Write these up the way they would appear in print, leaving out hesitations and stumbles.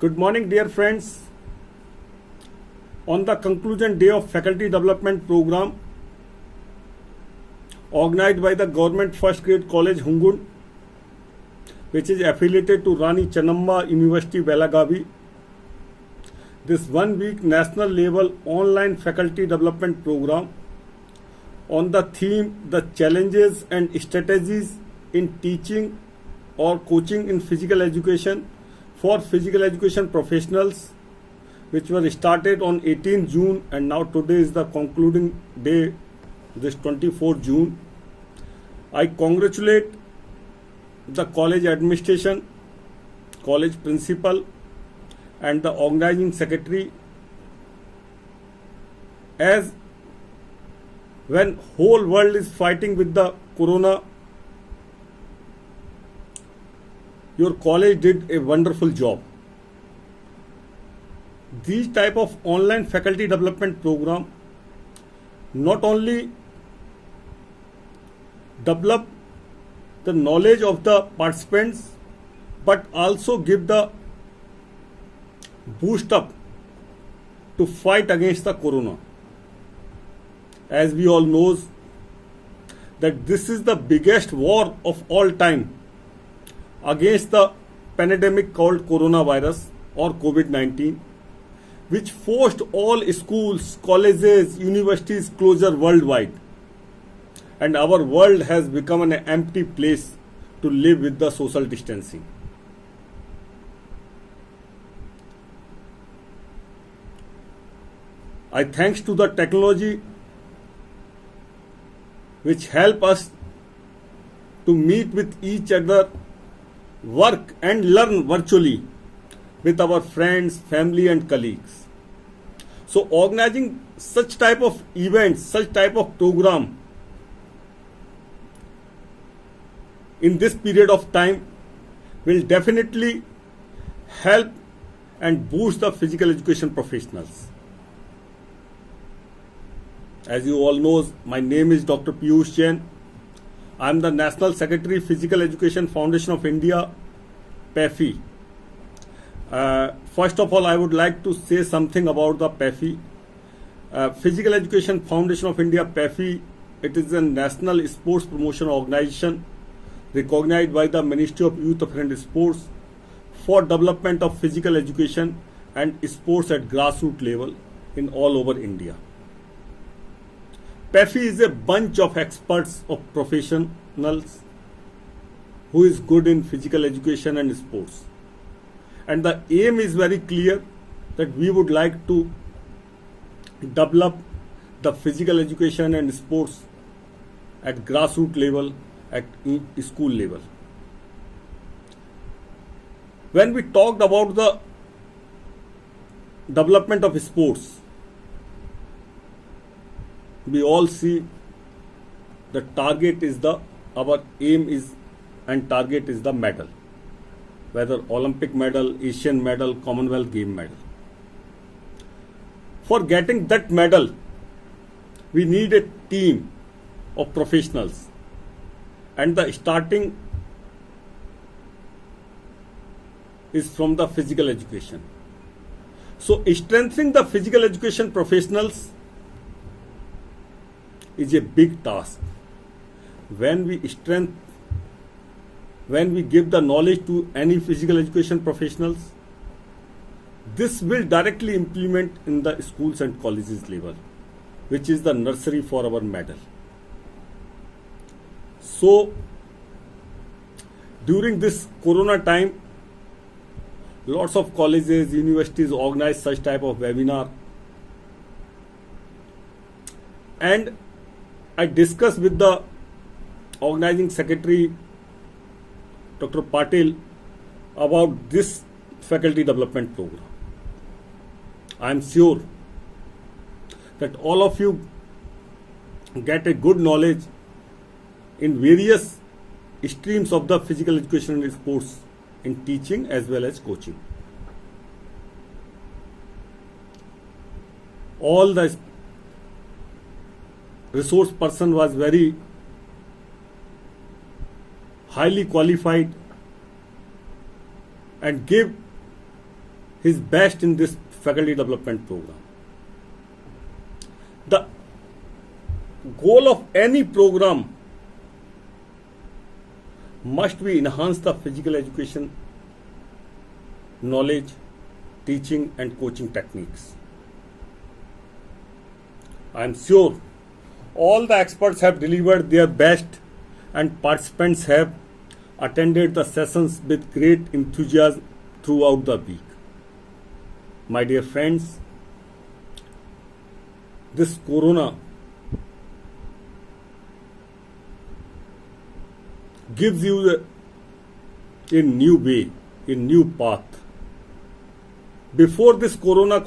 Good morning, dear friends. On the conclusion day of Faculty Development Program organized by the Government First Grade College Hungund, which is affiliated to Rani Channamma University Belagavi, this 1 week national level online faculty development program on the theme The Challenges and Strategies in Teaching or Coaching in Physical Education for Physical Education Professionals, which were started on 18 June and now today is the concluding day, this 24 June. I congratulate the college administration, college principal and the organizing secretary, as when whole world is fighting with the corona, your college did a wonderful job. These type of online faculty development program not only develop the knowledge of the participants but also give the boost up to fight against the corona. As we all knows that this is the biggest war of all time against the pandemic called coronavirus or COVID-19, which forced all schools, colleges, universities closure worldwide, and our world has become an empty place to live with the social distancing. I thanks to the technology which help us to meet with each other, work and learn virtually with our friends, family and colleagues. So organizing such type of events, such type of program in this period of time will definitely help and boost the physical education professionals. As you all know, my name is Dr. Piyush Jain. I am the National Secretary, Physical Education Foundation of India, PEFI. First of all, I would like to say something about the PEFI. Physical Education Foundation of India, PEFI, it is a national sports promotion organization recognized by the Ministry of Youth Affairs and Sports for development of physical education and sports at grassroots level in all over India. PEFI is a bunch of experts of professionals who is good in physical education and sports. And the aim is very clear that we would like to develop the physical education and sports at grassroots level, at school level. When we talked about the development of sports, we all see the target is our aim is and target is the medal, whether Olympic medal, Asian medal, Commonwealth game medal. For getting that medal, we need a team of professionals, and the starting is from the physical education. So strengthening the physical education professionals is a big task. When we give the knowledge to any physical education professionals, this will directly implement in the schools and colleges level, which is the nursery for our medal. So during this corona time, lots of colleges, universities organize such type of webinar, and I discussed with the organizing secretary, Dr. Patil, about this faculty development program. I am sure that all of you get a good knowledge in various streams of the physical education and sports in teaching as well as coaching. All the resource person was very highly qualified and gave his best in this faculty development program. The goal of any program must be enhance the physical education knowledge, teaching and coaching techniques. I am sure all the experts have delivered their best and participants have attended the sessions with great enthusiasm throughout the week. My dear friends, this corona gives you a new way, a new path. Before this corona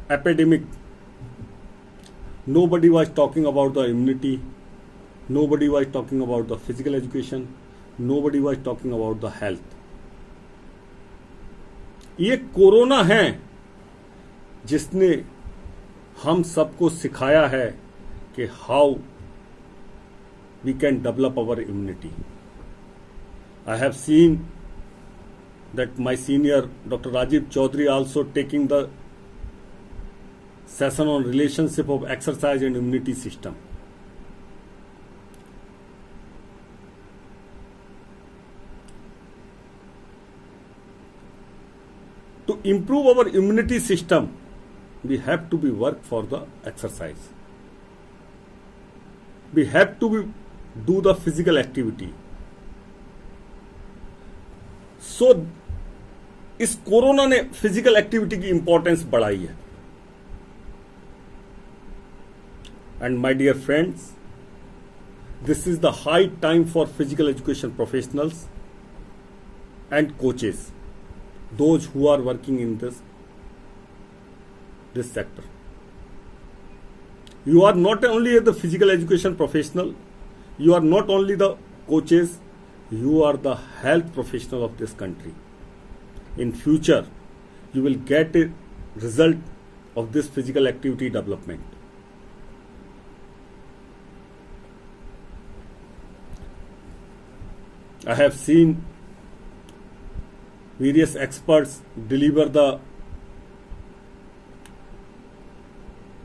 epidemic, nobody was talking about the immunity, nobody was talking about the physical education, nobody was talking about the health. ये corona है जिसने हम सबको सिखाया है कि how we can develop our immunity. I have seen that my senior Dr. Rajiv Chaudhary also taking the session on relationship of exercise and immunity system. To improve our immunity system, we have to be work for the exercise. We have to do the physical activity. So इस corona ने physical activity की importance बढ़ाई है. And my dear friends, this is the high time for physical education professionals and coaches, those who are working in this sector. You are not only the physical education professional, you are not only the coaches, you are the health professional of this country. In future, you will get a result of this physical activity development. I have seen various experts deliver the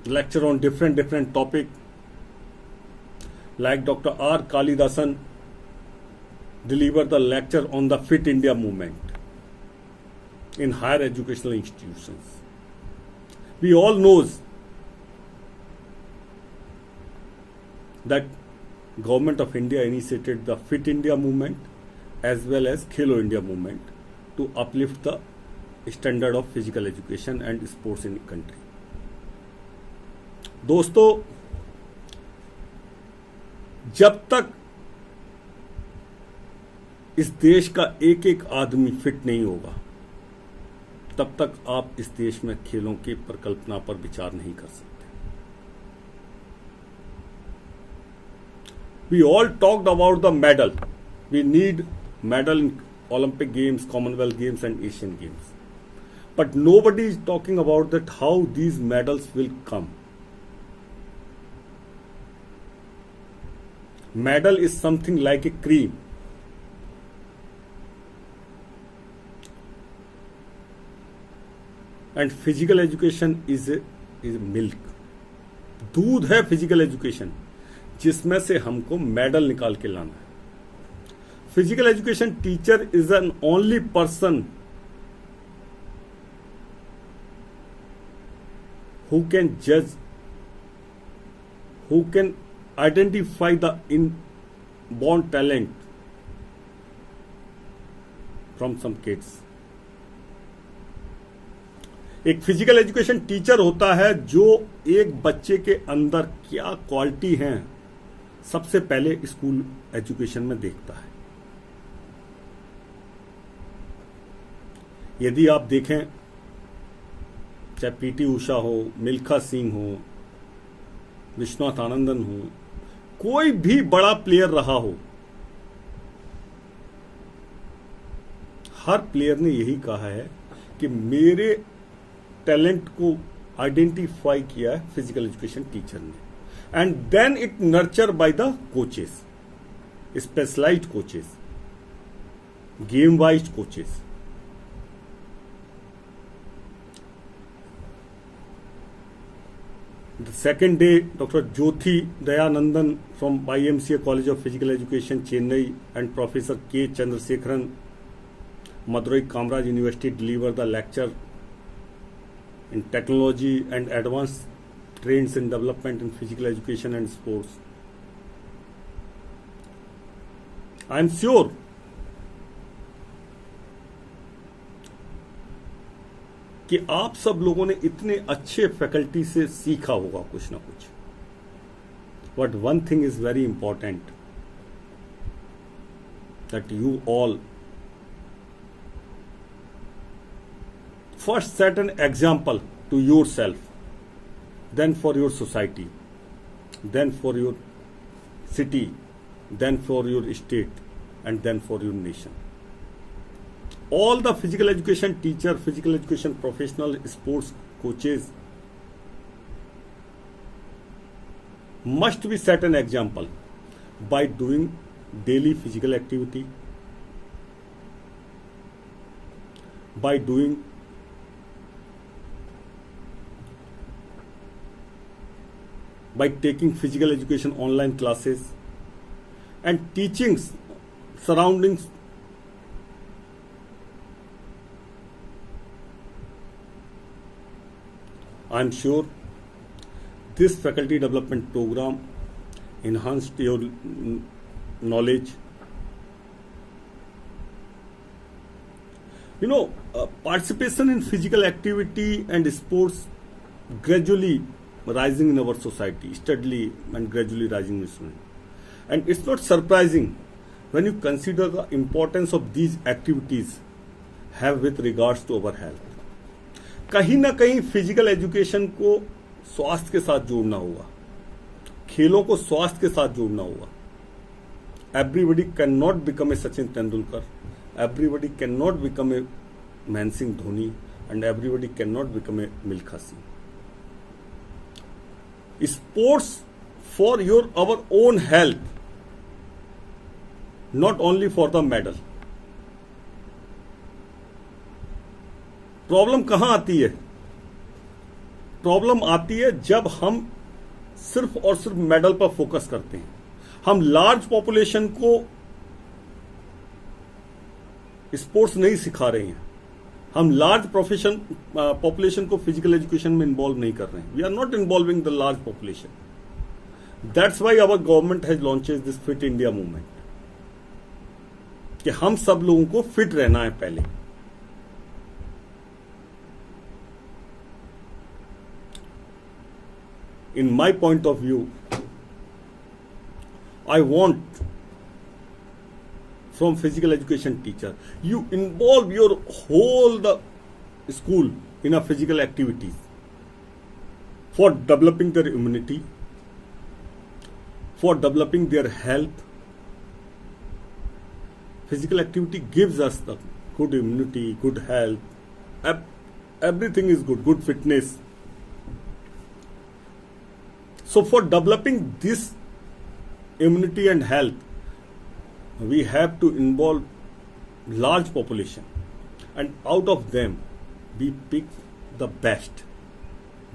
lecture on different topic, like Dr. R. Kalidasan delivered the lecture on the Fit India movement in higher educational institutions. We all knows that Government of India initiated the Fit India movement as well as Khelo India movement to uplift the standard of physical education and sports in the country. दोस्तों, जब तक इस देश का एक एक आदमी fit नहीं होगा, तब तक आप इस देश में खेलों की परिकल्पना पर विचार नहीं कर सकते. We all talked about the medal. We need medal in Olympic Games, Commonwealth Games and Asian Games. But nobody is talking about that how these medals will come. Medal is something like a cream. And physical education is milk. दूध है physical education, जिसमें से हमको medal निकाल के लाना है. Physical education teacher is an only person who can judge, who can identify the inborn talent from some kids. एक फिजिकल एजुकेशन टीचर होता है जो एक बच्चे के अंदर क्या क्वालिटी हैं सबसे पहले स्कूल एजुकेशन में देखता है. यदि आप देखें, चाहे पीटी उषा हो, मिल्खा सिंह हो, विश्वनाथ आनंदन हो, कोई भी बड़ा प्लेयर रहा हो, हर प्लेयर ने यही कहा है कि मेरे टैलेंट को आइडेंटिफाई किया है फिजिकल एजुकेशन टीचर ने, and then it nurture by the coaches, specialised coaches, game wise coaches. The second day, Dr. Jyothi Dayanandan from IMCA College of Physical Education, Chennai, and Professor K. Chandrasekharan, Madurai Kamraj University, delivered the lecture in Technology and Advanced Trends in Development in Physical Education and Sports. I am sure कि आप सब लोगों ने इतने अच्छे faculty से सीखा होगा कुछ ना कुछ. But one thing is very important, that you all first set an example to yourself, then for your society, then for your city, then for your state, and then for your nation. All the physical education teacher, physical education professional, sports coaches must be set an example by doing daily physical activity, by taking physical education online classes and teaching surroundings. I am sure this faculty development program enhanced your knowledge. Participation in physical activity and sports gradually rising in our society, steadily and gradually rising in students. And it's not surprising when you consider the importance of these activities have with regards to our health. कहीं ना कहीं physical education को स्वास्थ्य के साथ जोड़ना होगा, खेलों को स्वास्थ्य के साथ जोड़ना होगा. Everybody can not become a Sachin Tendulkar, everybody can not become a Mahendra Singh Dhoni, and everybody can not become a Milkha Singh. Sports for our own health, not only for the medal. Problem कहां आती है? प्रॉब्लम आती है जब हम सिर्फ और सिर्फ मेडल पर फोकस करते हैं. हम लार्ज पॉपुलेशन को स्पोर्ट्स नहीं सिखा रहे हैं. हम लार्ज पॉपुलेशन को फिजिकल एजुकेशन में इन्वॉल्व नहीं कर रहे हैं. We are not involving the large population. That's why our government has launches this fit India movement, कि हम सब लोगों को फिट रहना है पहले. In my point of view, I want from physical education teacher, you involve your whole the school in a physical activities for developing their immunity, for developing their health. Physical activity gives us the good immunity, good health, everything is good fitness. So for developing this immunity and health, we have to involve large population, and out of them we pick the best,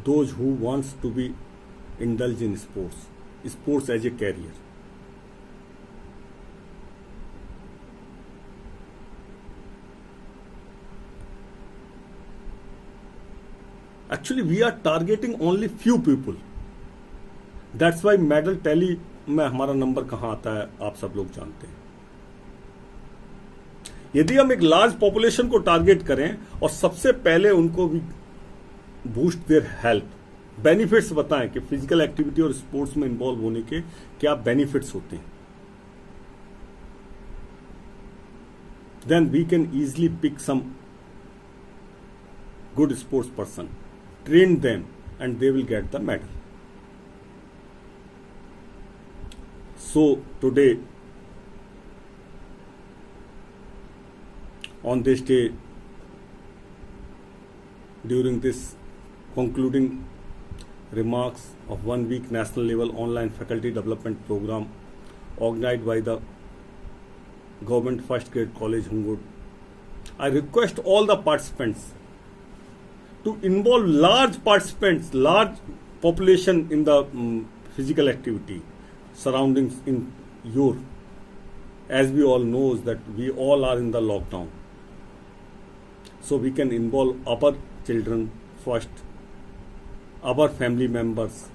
those who wants to be indulge in sports as a career. Actually we are targeting only few people. That's why medal tally में हमारा number कहां आता है आप सब लोग जानते हैं. यदि हम एक लार्ज पॉपुलेशन को टारगेट करें और सबसे पहले उनको भी बूस्ट देयर हेल्थ, बेनिफिट्स बताएं कि फिजिकल एक्टिविटी और स्पोर्ट्स में इन्वॉल्व होने के क्या बेनिफिट्स होते हैं, then we can easily pick some good sports person, train them, and they will get the medal. So today, on this day, during this concluding remarks of 1 week national level online faculty development program organized by the Government First Grade College Hungund, I request all the participants to involve large population in the physical activity surroundings in your, as we all knows that we all are in the lockdown, so we can involve our children first, our family members.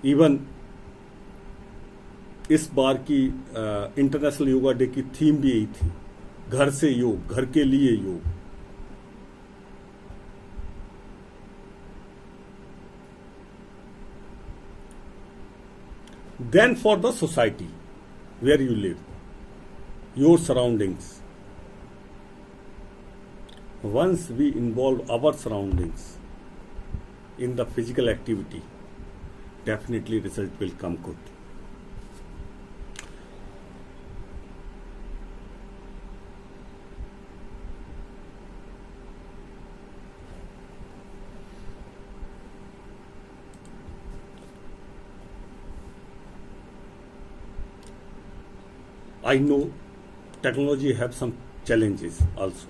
Even इस बार की international yoga day की theme भी यही थी, घर से योग, घर के लिए योग. Then for the society where you live, your surroundings. Once we involve our surroundings in the physical activity, definitely result will come good. I know technology have some challenges also.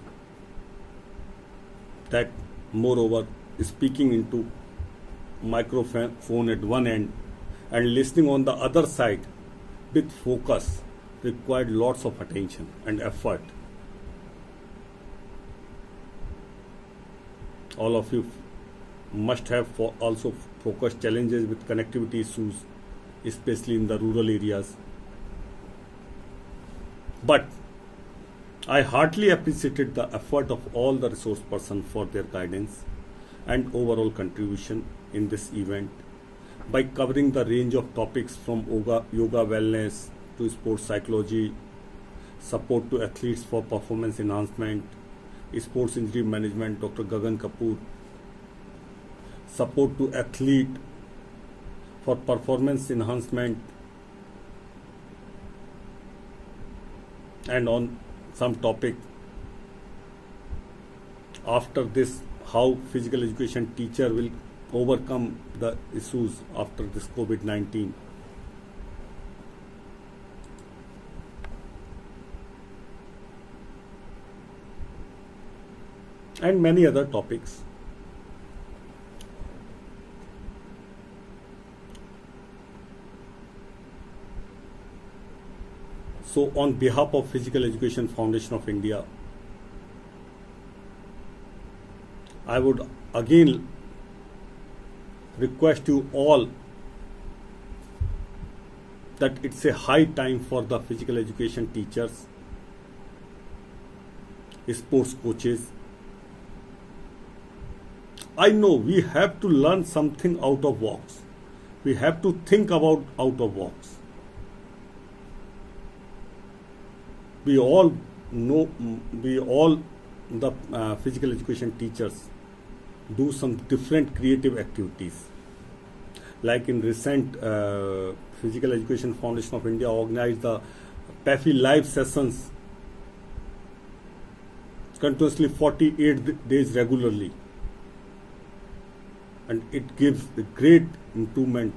That moreover, speaking into microphone at one end and listening on the other side with focus required lots of attention and effort. All of you must have also focus challenges with connectivity issues, especially in the rural areas. But I heartily appreciated the effort of all the resource persons for their guidance and overall contribution in this event by covering the range of topics from yoga wellness to sports psychology, support to athletes for performance enhancement, sports injury management, Dr. Gagan Kapoor, support to athlete for performance enhancement, and on some topic after this, how physical education teacher will overcome the issues after this COVID-19. And many other topics. So on behalf of Physical Education Foundation of India, I would again request you all that it's a high time for the physical education teachers, sports coaches. I know we have to learn something out of box. We have to think about out of box. We all know, the physical education teachers do some different creative activities. Like in recent, Physical Education Foundation of India organized the PAFI live sessions continuously 48 days regularly. And it gives a great improvement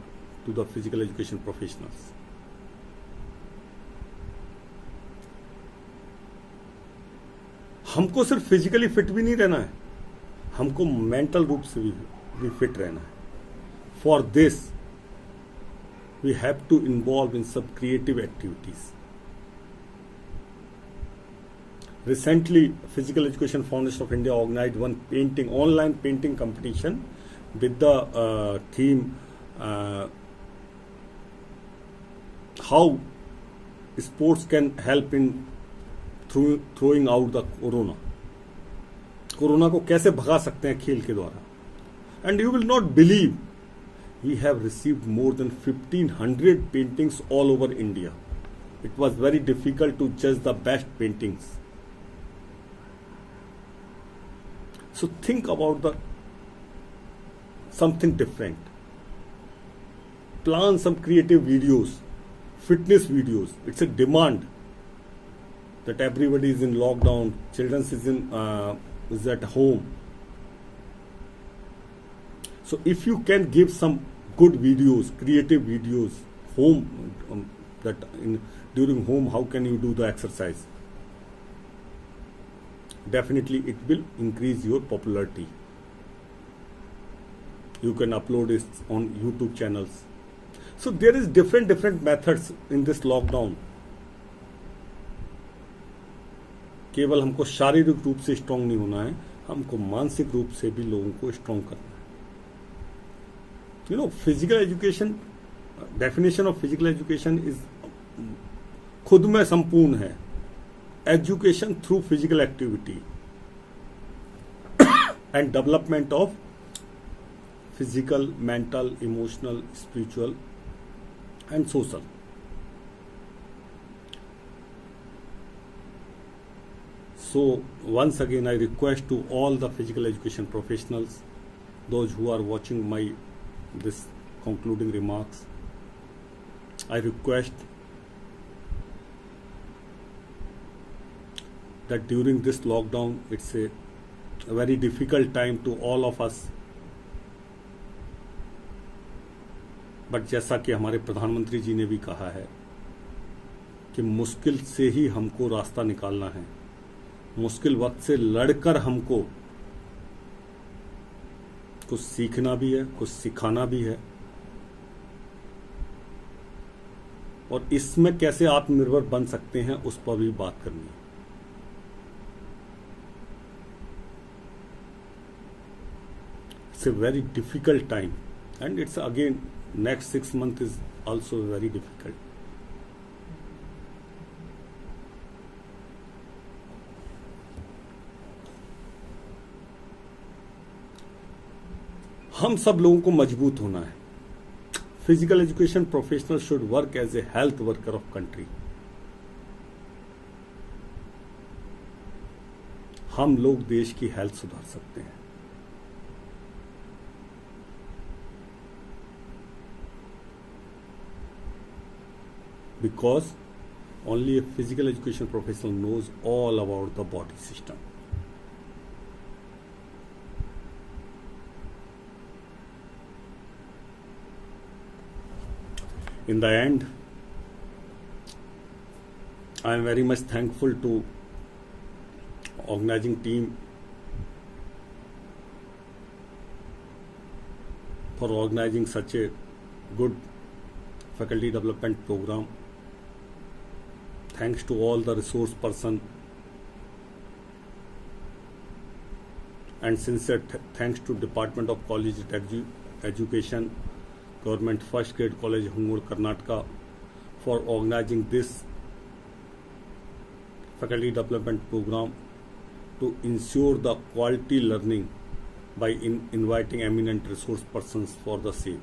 to the physical education professionals. हमको सिर्फ physically fit भी नहीं रहना है, हमको mental रूप से भी फिट रहना है. For this we have to involve in सब creative activities. Recently, Physical Education Foundation of India organized one online painting competition with the theme how sports can help in throwing out the corona. Corona को कैसे भगा सकते हैं खेल के द्वारा. And you will not believe, we have received more than 1500 paintings all over India. It was very difficult to judge the best paintings. So think about something different. Plan some creative videos, fitness videos. It's a demand that everybody is in lockdown, children is at home. So if you can give some good videos, creative videos, home during home, how can you do the exercise? Definitely it will increase your popularity. You can upload it on YouTube channels. So there is different methods in this lockdown. केवल हमको शारीरिक रूप से strong नहीं होना है, हमको मानसिक रूप से भी लोगों को स्ट्रांग करना है. You know, physical education, definition of physical education is खुद में संपूर्ण है. Education through physical activity and development of physical, mental, emotional, spiritual and social. So once again I request to all the physical education professionals, those who are watching my this concluding remarks, I request that during this lockdown, it's a very difficult time to all of us, but जैसा कि हमारे प्रधानमंत्री जी ने भी कहा है कि मुश्किल से ही हमको रास्ता निकालना है, मुश्किल वक्त से लड़कर हमको कुछ सीखना भी है, कुछ सिखाना भी है, और इसमें कैसे आत्मनिर्भर बन सकते हैं उस पर भी बात करनी है. It's a very difficult time, and it's again next 6 months is also very difficult. हम सब लोगों को मजबूत होना है. Physical education professional should work as a health worker of country. हम लोग देश की हेल्थ सुधार सकते हैं. Because only a physical education professional knows all about the body system. In the end, I am very much thankful to organizing team for organizing such a good faculty development program. Thanks to all the resource person, and sincere thanks to Department of College Education, Government First Grade College Hungur, Karnataka, for organizing this faculty development program to ensure the quality learning by inviting eminent resource persons for the same.